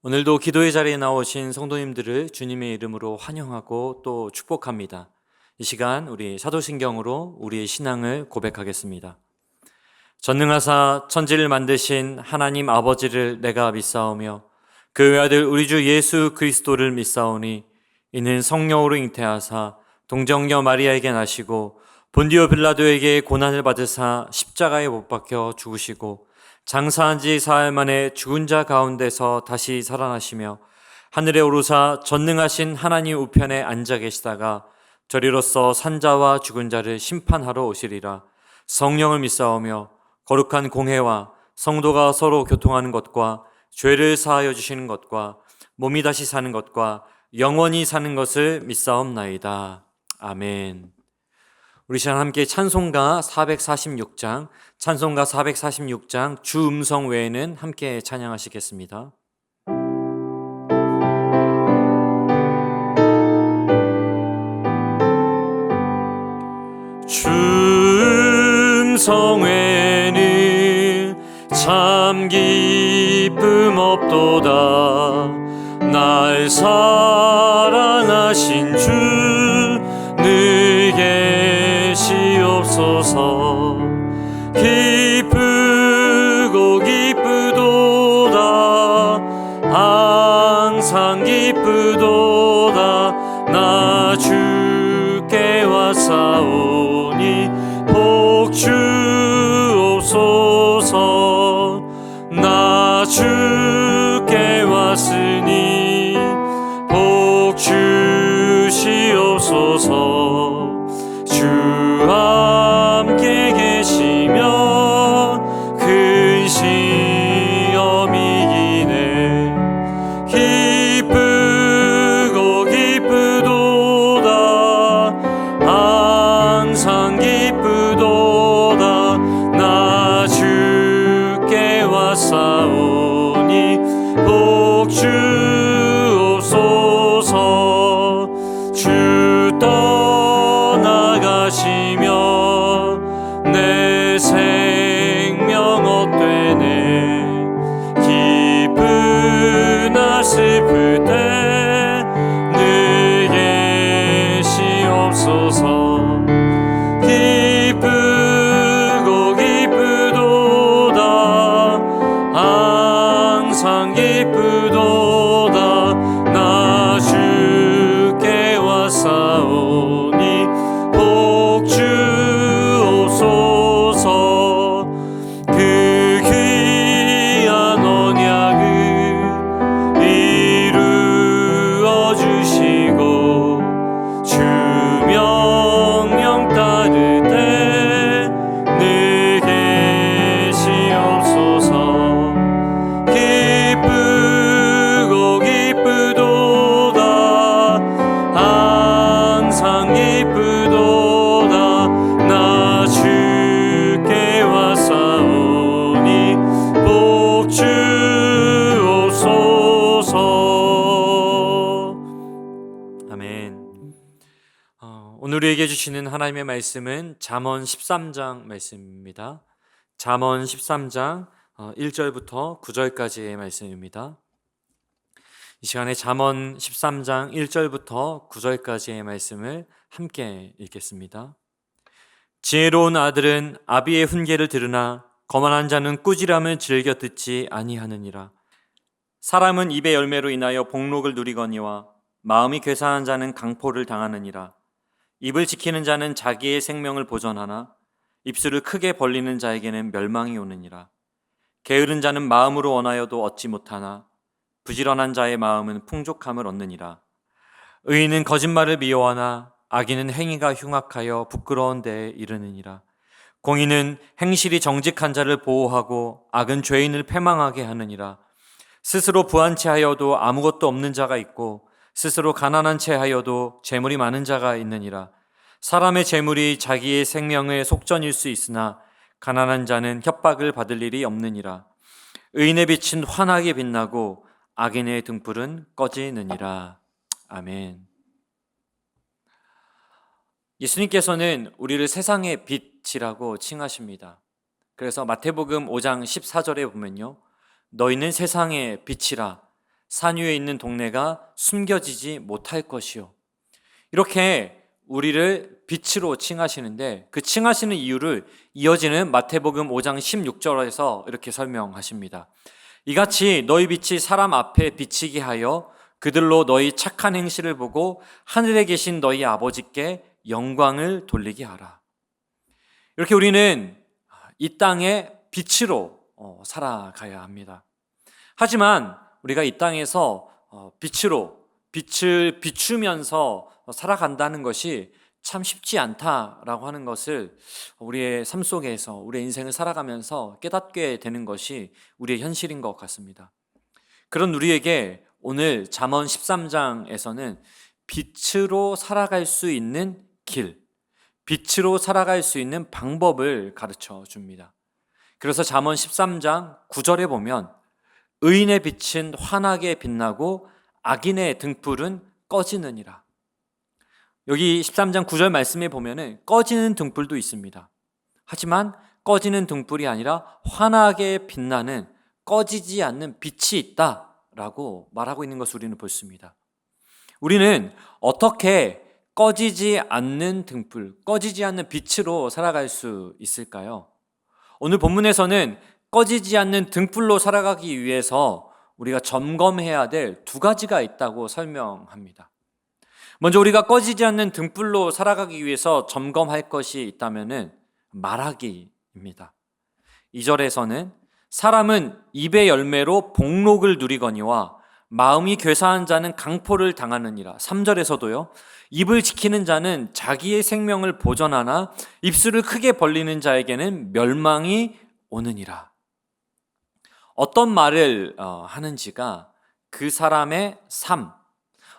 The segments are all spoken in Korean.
오늘도 기도의 자리에 나오신 성도님들을 주님의 이름으로 환영하고 또 축복합니다. 이 시간 우리 사도신경으로 우리의 신앙을 고백하겠습니다. 전능하사 천지를 만드신 하나님 아버지를 내가 믿사오며 그 외아들 우리 주 예수 그리스도를 믿사오니 이는 성령으로 잉태하사 동정녀 마리아에게 나시고 본디오 빌라도에게 고난을 받으사 십자가에 못 박혀 죽으시고 장사한 지 사흘 만에 죽은 자 가운데서 다시 살아나시며 하늘에 오르사 전능하신 하나님 우편에 앉아 계시다가 저리로서 산자와 죽은 자를 심판하러 오시리라. 성령을 믿사오며 거룩한 공회와 성도가 서로 교통하는 것과 죄를 사하여 주시는 것과 몸이 다시 사는 것과 영원히 사는 것을 믿사옵나이다. 아멘. 우리 시간 함께 찬송가 446장, 찬송가 446장 주 음성 외에는 함께 찬양하시겠습니다. 주 음성 외에는 참 기쁨 없도다. 날 사랑하신 주 늘 계시옵소서. 기쁘고 기쁘도다. 항상 기쁘도다. 나 주께 왔사오니 복 주옵소서. 나 주께 왔으니 복 주시옵소서. 주 함께 계시며 큰 시험이 이기네. 기쁘고 기쁘도다. 항상 기쁘도다. 나 주께 왔사오니 복 주옵소서. 주 떠나가시며 내 생명 헛되네. 기쁘나 슬플 때 늘 계시옵소서. 기쁘고 기쁘도다. 항상 기쁘도다. 나 주께 왔사오니 복 주옵소서. 그 귀한 언약을 이루어 주시고 주 명령 따를 때 늘 계시옵소서. 기쁘고 기쁘도다. 항상 기쁘도다. 나 주께 왔사오니 복 주옵소서. 아멘. 오늘 우리에게 주시는 하나님의 말씀은 잠언 13장 말씀입니다. 잠언 13장 1절부터 9절까지의 말씀입니다. 이 시간에 잠언 13장 1절부터 9절까지의 말씀을 함께 읽겠습니다. 지혜로운 아들은 아비의 훈계를 들으나 거만한 자는 꾸지람을 즐겨 듣지 아니하느니라. 사람은 입의 열매로 인하여 복록을 누리거니와 마음이 괴상한 자는 강포를 당하느니라. 입을 지키는 자는 자기의 생명을 보전하나 입술을 크게 벌리는 자에게는 멸망이 오느니라. 게으른 자는 마음으로 원하여도 얻지 못하나 부지런한 자의 마음은 풍족함을 얻느니라. 의인은 거짓말을 미워하나 악인은 행위가 흉악하여 부끄러운 데에 이르느니라. 공의는 행실이 정직한 자를 보호하고 악은 죄인을 패망하게 하느니라. 스스로 부한 채 하여도 아무것도 없는 자가 있고 스스로 가난한 채 하여도 재물이 많은 자가 있느니라. 사람의 재물이 자기의 생명의 속전일 수 있으나 가난한 자는 협박을 받을 일이 없느니라. 의인의 빛은 환하게 빛나고 악인의 등불은 꺼지느니라. 아멘. 예수님께서는 우리를 세상의 빛이라고 칭하십니다. 그래서 마태복음 5장 14절에 보면요, 너희는 세상의 빛이라. 산 위에 있는 동네가 숨겨지지 못할 것이요. 이렇게 우리를 빛으로 칭하시는데, 그 칭하시는 이유를 이어지는 마태복음 5장 16절에서 이렇게 설명하십니다. 이같이 너희 빛이 사람 앞에 비치게 하여 그들로 너희 착한 행실을 보고 하늘에 계신 너희 아버지께 영광을 돌리게 하라. 이렇게 우리는 이 땅의 빛으로 살아가야 합니다. 하지만 우리가 이 땅에서 빛을 비추면서 살아간다는 것이 참 쉽지 않다라고 하는 것을 우리의 삶 속에서, 우리의 인생을 살아가면서 깨닫게 되는 것이 우리의 현실인 것 같습니다. 그런 우리에게 오늘 잠언 13장에서는 빛으로 살아갈 수 있는 길, 빛으로 살아갈 수 있는 방법을 가르쳐 줍니다. 그래서 잠언 13장 9절에 보면 의인의 빛은 환하게 빛나고 악인의 등불은 꺼지느니라. 여기 13장 9절 말씀에 보면은 꺼지는 등불도 있습니다. 하지만 꺼지는 등불이 아니라 환하게 빛나는 꺼지지 않는 빛이 있다라고 말하고 있는 것을 우리는 볼 수 있습니다. 우리는 어떻게 꺼지지 않는 등불, 꺼지지 않는 빛으로 살아갈 수 있을까요? 오늘 본문에서는 꺼지지 않는 등불로 살아가기 위해서 우리가 점검해야 될 두 가지가 있다고 설명합니다. 먼저 우리가 꺼지지 않는 등불로 살아가기 위해서 점검할 것이 있다면은 말하기입니다. 2절에서는 사람은 입의 열매로 복록을 누리거니와 마음이 괴사한 자는 강포를 당하느니라. 3절에서도요. 입을 지키는 자는 자기의 생명을 보전하나 입술을 크게 벌리는 자에게는 멸망이 오느니라. 어떤 말을 하는지가 그 사람의 삶,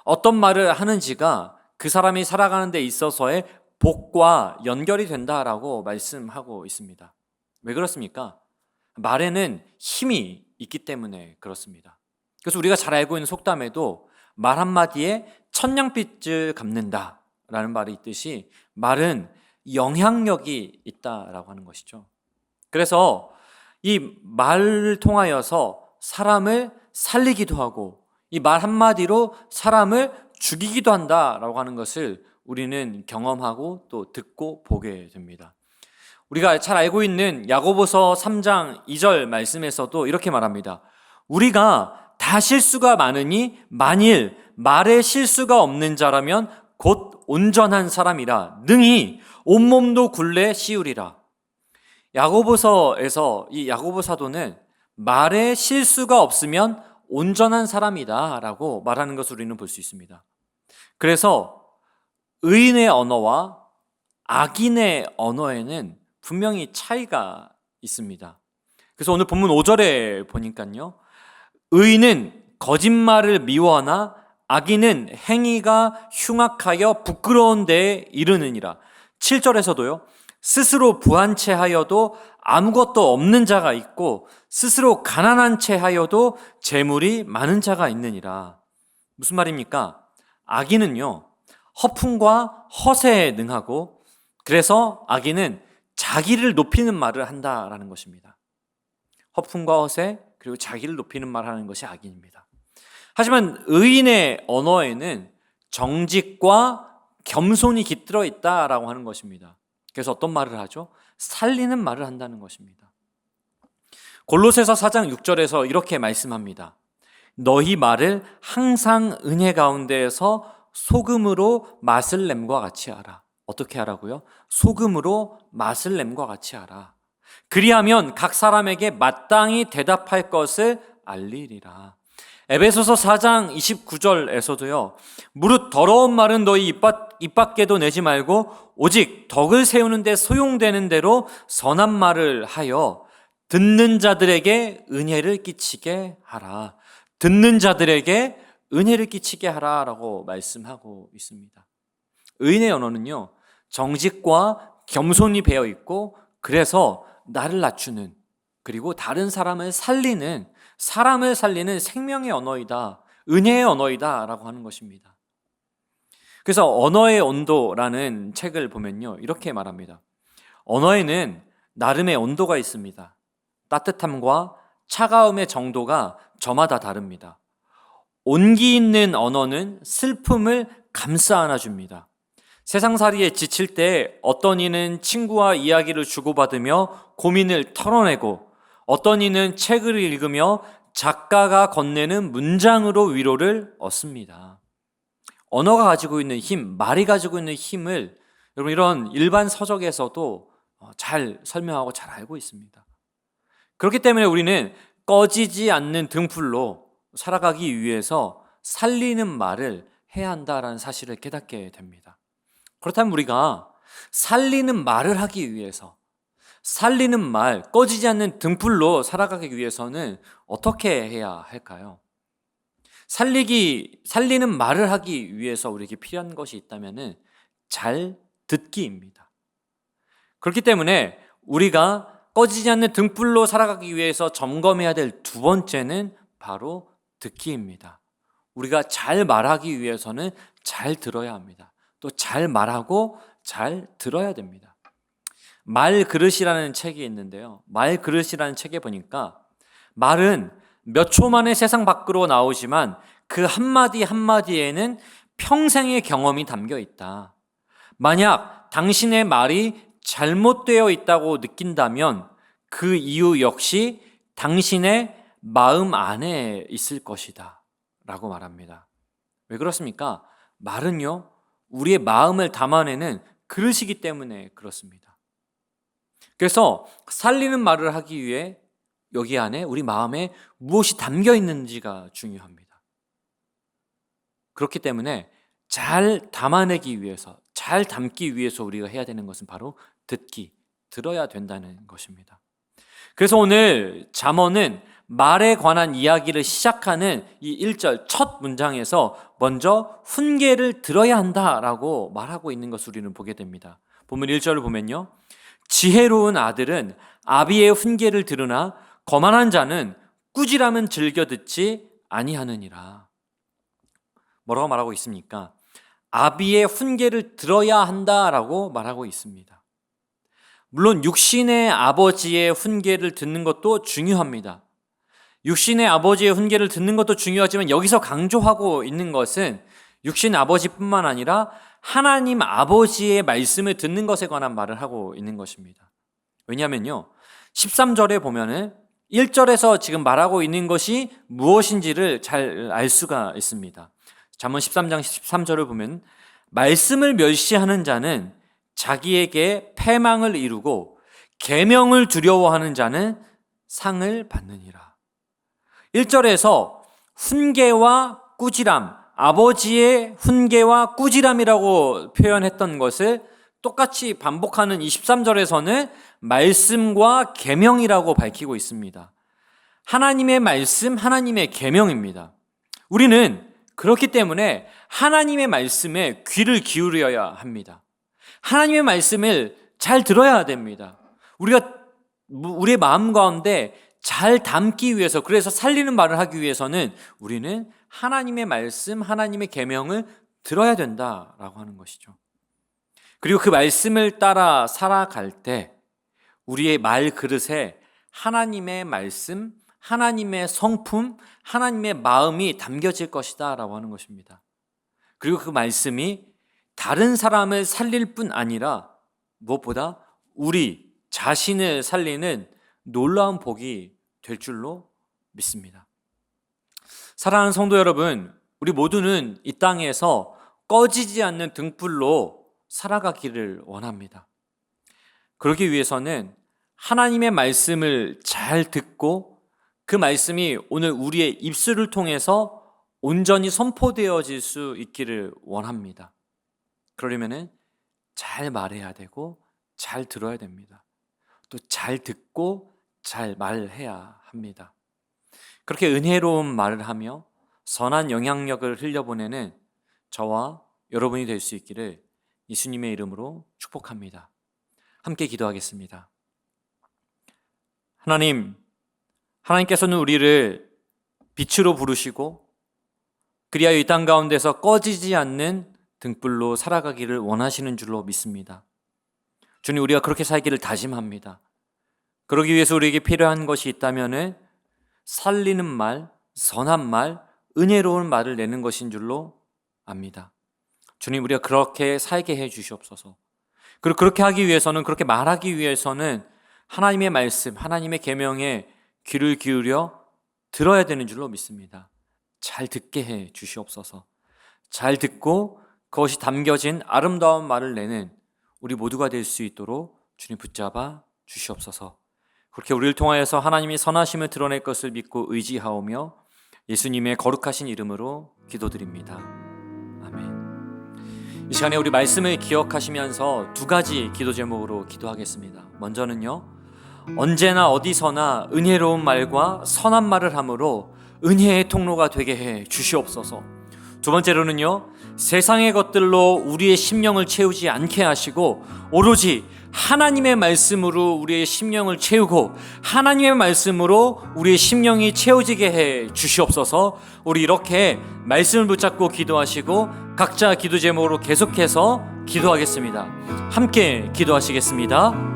어떤 말을 하는지가 그 사람이 살아가는 데 있어서의 복과 연결이 된다라고 말씀하고 있습니다. 왜 그렇습니까? 말에는 힘이 있기 때문에 그렇습니다. 그래서 우리가 잘 알고 있는 속담에도 말 한마디에 천냥빚을 갚는다라는 말이 있듯이 말은 영향력이 있다라고 하는 것이죠. 그래서 이 말을 통하여서 사람을 살리기도 하고 이 말 한마디로 사람을 죽이기도 한다라고 하는 것을 우리는 경험하고 또 듣고 보게 됩니다. 우리가 잘 알고 있는 야고보서 3장 2절 말씀에서도 이렇게 말합니다. 우리가 다 실수가 많으니 만일 말에 실수가 없는 자라면 곧 온전한 사람이라 능히 온몸도 굴레 씌우리라. 야고보서에서 이 야고보 사도는 말에 실수가 없으면 온전한 사람이다 라고 말하는 것을 우리는 볼 수 있습니다. 그래서 의인의 언어와 악인의 언어에는 분명히 차이가 있습니다. 그래서 오늘 본문 5절에 보니까요, 의인은 거짓말을 미워하나 악인은 행위가 흉악하여 부끄러운 데에 이르느니라. 7절에서도요, 스스로 부한 채 하여도 아무것도 없는 자가 있고 스스로 가난한 채 하여도 재물이 많은 자가 있느니라. 무슨 말입니까? 악인은요, 허풍과 허세에 능하고 그래서 악인은 자기를 높이는 말을 한다라는 것입니다. 허풍과 허세 그리고 자기를 높이는 말을 하는 것이 악인입니다. 하지만 의인의 언어에는 정직과 겸손이 깃들어 있다라고 하는 것입니다. 그래서 어떤 말을 하죠? 살리는 말을 한다는 것입니다. 골로새서 4장 6절에서 이렇게 말씀합니다. 너희 말을 항상 은혜 가운데에서 소금으로 맛을 냄과 같이 하라. 어떻게 하라고요? 소금으로 맛을 냄과 같이 하라. 그리하면 각 사람에게 마땅히 대답할 것을 알리리라. 에베소서 4장 29절에서도요. 무릇 더러운 말은 너희 입 밖에도 내지 말고 오직 덕을 세우는 데 소용되는 대로 선한 말을 하여 듣는 자들에게 은혜를 끼치게 하라. 듣는 자들에게 은혜를 끼치게 하라라고 말씀하고 있습니다. 의인의 언어는요, 정직과 겸손이 배어 있고 그래서 나를 낮추는 그리고 다른 사람을 살리는 생명의 언어이다, 은혜의 언어이다 라고 하는 것입니다. 그래서 언어의 온도라는 책을 보면요, 이렇게 말합니다. 언어에는 나름의 온도가 있습니다. 따뜻함과 차가움의 정도가 저마다 다릅니다. 온기 있는 언어는 슬픔을 감싸 안아줍니다. 세상살이에 지칠 때 어떤 이는 친구와 이야기를 주고받으며 고민을 털어내고, 어떤 이는 책을 읽으며 작가가 건네는 문장으로 위로를 얻습니다. 언어가 가지고 있는 힘, 말이 가지고 있는 힘을 여러분 이런 일반 서적에서도 잘 설명하고 잘 알고 있습니다. 그렇기 때문에 우리는 꺼지지 않는 등불로 살아가기 위해서 살리는 말을 해야 한다라는 사실을 깨닫게 됩니다. 그렇다면 우리가 살리는 말을 하기 위해서, 살리는 말, 꺼지지 않는 등불로 살아가기 위해서는 어떻게 해야 할까요? 살리는 말을 하기 위해서 우리에게 필요한 것이 있다면 잘 듣기입니다. 그렇기 때문에 우리가 꺼지지 않는 등불로 살아가기 위해서 점검해야 될 두 번째는 바로 듣기입니다. 우리가 잘 말하기 위해서는 잘 들어야 합니다. 또 잘 말하고 잘 들어야 됩니다. 말그릇이라는 책이 있는데요. 말그릇이라는 책에 보니까 말은 몇 초 만에 세상 밖으로 나오지만 그 한마디 한마디에는 평생의 경험이 담겨 있다. 만약 당신의 말이 잘못되어 있다고 느낀다면 그 이유 역시 당신의 마음 안에 있을 것이다 라고 말합니다. 왜 그렇습니까? 말은요, 우리의 마음을 담아내는 그릇이기 때문에 그렇습니다. 그래서 살리는 말을 하기 위해 여기 안에 우리 마음에 무엇이 담겨 있는지가 중요합니다. 그렇기 때문에 잘 담아내기 위해서, 잘 담기 위해서 우리가 해야 되는 것은 바로 듣기, 들어야 된다는 것입니다. 그래서 오늘 잠언은 말에 관한 이야기를 시작하는 이 1절 첫 문장에서 먼저 훈계를 들어야 한다라고 말하고 있는 것을 우리는 보게 됩니다. 본문 1절을 보면요, 지혜로운 아들은 아비의 훈계를 들으나 거만한 자는 꾸지람은 즐겨 듣지 아니하느니라. 뭐라고 말하고 있습니까? 아비의 훈계를 들어야 한다라고 말하고 있습니다. 물론 육신의 아버지의 훈계를 듣는 것도 중요합니다. 육신의 아버지의 훈계를 듣는 것도 중요하지만 여기서 강조하고 있는 것은 육신 아버지뿐만 아니라 하나님 아버지의 말씀을 듣는 것에 관한 말을 하고 있는 것입니다. 왜냐하면요, 13절에 보면은 1절에서 지금 말하고 있는 것이 무엇인지를 잘 알 수가 있습니다. 잠언 13장 13절을 보면 말씀을 멸시하는 자는 자기에게 패망을 이루고 계명을 두려워하는 자는 상을 받느니라. 1절에서 훈계와 꾸지람, 아버지의 훈계와 꾸지람이라고 표현했던 것을 똑같이 반복하는 23절에서는 말씀과 계명이라고 밝히고 있습니다. 하나님의 말씀, 하나님의 계명입니다. 우리는 그렇기 때문에 하나님의 말씀에 귀를 기울여야 합니다. 하나님의 말씀을 잘 들어야 됩니다. 우리가 우리의 마음 가운데 잘 담기 위해서, 그래서 살리는 말을 하기 위해서는 우리는 하나님의 말씀, 하나님의 계명을 들어야 된다라고 하는 것이죠. 그리고 그 말씀을 따라 살아갈 때 우리의 말 그릇에 하나님의 말씀, 하나님의 성품, 하나님의 마음이 담겨질 것이다 라고 하는 것입니다. 그리고 그 말씀이 다른 사람을 살릴 뿐 아니라 무엇보다 우리 자신을 살리는 놀라운 복이 될 줄로 믿습니다. 사랑하는 성도 여러분, 우리 모두는 이 땅에서 꺼지지 않는 등불로 살아가기를 원합니다. 그러기 위해서는 하나님의 말씀을 잘 듣고 그 말씀이 오늘 우리의 입술을 통해서 온전히 선포되어질 수 있기를 원합니다. 그러려면 잘 말해야 되고 잘 들어야 됩니다. 또 잘 듣고 잘 말해야 합니다. 그렇게 은혜로운 말을 하며 선한 영향력을 흘려보내는 저와 여러분이 될 수 있기를 예수님의 이름으로 축복합니다. 함께 기도하겠습니다. 하나님께서는 우리를 빛으로 부르시고 그리하여 이 땅 가운데서 꺼지지 않는 등불로 살아가기를 원하시는 줄로 믿습니다. 주님, 우리가 그렇게 살기를 다짐합니다. 그러기 위해서 우리에게 필요한 것이 있다면 살리는 말, 선한 말, 은혜로운 말을 내는 것인 줄로 압니다. 주님, 우리가 그렇게 살게 해 주시옵소서. 그리고 그렇게 하기 위해서는, 그렇게 말하기 위해서는 하나님의 말씀, 하나님의 계명에 귀를 기울여 들어야 되는 줄로 믿습니다. 잘 듣게 해 주시옵소서. 잘 듣고 그것이 담겨진 아름다운 말을 내는 우리 모두가 될 수 있도록 주님 붙잡아 주시옵소서. 그렇게 우리를 통하여서 하나님이 선하심을 드러낼 것을 믿고 의지하오며 예수님의 거룩하신 이름으로 기도드립니다. 아멘. 이 시간에 우리 말씀을 기억하시면서 두 가지 기도 제목으로 기도하겠습니다. 먼저는요, 언제나 어디서나 은혜로운 말과 선한 말을 함으로 은혜의 통로가 되게 해 주시옵소서. 두 번째로는요, 세상의 것들로 우리의 심령을 채우지 않게 하시고 오로지 하나님의 말씀으로 우리의 심령을 채우고 하나님의 말씀으로 우리의 심령이 채워지게 해 주시옵소서. 우리 이렇게 말씀을 붙잡고 기도하시고 각자 기도 제목으로 계속해서 기도하겠습니다. 함께 기도하시겠습니다.